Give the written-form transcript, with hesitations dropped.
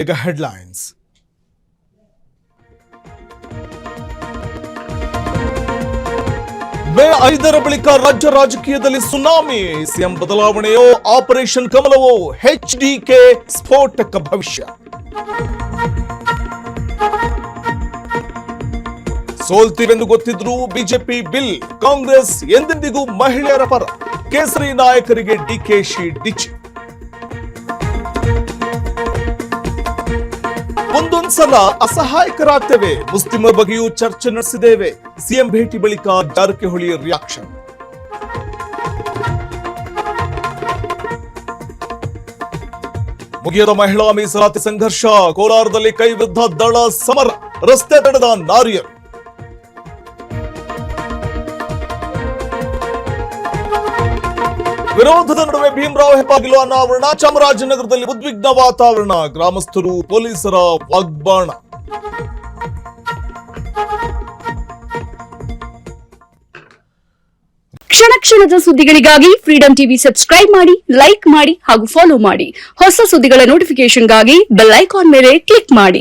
ಈಗ ಹೆಡ್ಲೈನ್ಸ್. ಮೇ 5ರ ಬಳಿಕ ರಾಜ್ಯ ರಾಜಕೀಯದಲ್ಲಿ ಸುನಾಮಿ. ಸಿಎಂ ಬದಲಾವಣೆಯೋ ಆಪರೇಷನ್ ಕಮಲವೋ, ಎಚ್ಡಿಕೆ ಸ್ಫೋಟಕ ಭವಿಷ್ಯ. ಸೋಲ್ತೀವೆಂದು ಗೊತ್ತಿದ್ರು ಬಿಜೆಪಿ ಬಿಲ್, ಕಾಂಗ್ರೆಸ್ ಎಂದೆಂದಿಗೂ ಮಹಿಳೆಯರ ಪರ. ಕೇಸರಿ ನಾಯಕರಿಗೆ ಡಿಕೆಶಿ ಡಿಚಿ. ಒಂದೊಂದ್ಸಲ ಅಸಹಾಯಕರಾಗ್ತೇವೆ, ಮುಸ್ಲಿಮರ ಬಗ್ಗೆಯೂ ಚರ್ಚೆ ನಡೆಸಿದ್ದೇವೆ. ಸಿಎಂ ಭೇಟಿ ಬಳಿಕ ಜಾರಕಿಹೊಳಿ ರಿಯಾಕ್ಷನ್. ಮುಗಿಯದ ಮಹಿಳಾ ಮೀಸಲಾತಿ ಸಂಘರ್ಷ. ಕೋಲಾರದಲ್ಲಿ ಕೈ ವಿರುದ್ಧ ದಳ ಸಮರ, ರಸ್ತೆ ತಡೆದ ನಾರಿಯರು. ವಿರೋಧದ ನಡುವೆ ಭೀಮರಾವ್ ಹೆಬ್ಬಾಗಿಲು ಅನಾವರಣ. ಚಾಮರಾಜನಗರದಲ್ಲಿ ಉದ್ವಿಗ್ನ ವಾತಾವರಣ, ಗ್ರಾಮಸ್ಥರು ಪೊಲೀಸರ ವಾಗ್ಬಾಣ. ಕ್ಷಣ ಕ್ಷಣದ ಸುದ್ದಿಗಳಿಗಾಗಿ ಫ್ರೀಡಂ ಟಿವಿ ಸಬ್ಸ್ಕ್ರೈಬ್ ಮಾಡಿ, ಲೈಕ್ ಮಾಡಿ ಹಾಗೂ ಫಾಲೋ ಮಾಡಿ. ಹೊಸ ಸುದ್ದಿಗಳ ನೋಟಿಫಿಕೇಶನ್ಗಾಗಿ ಬೆಲ್ ಐಕಾನ್ ಮೇಲೆ ಕ್ಲಿಕ್ ಮಾಡಿ.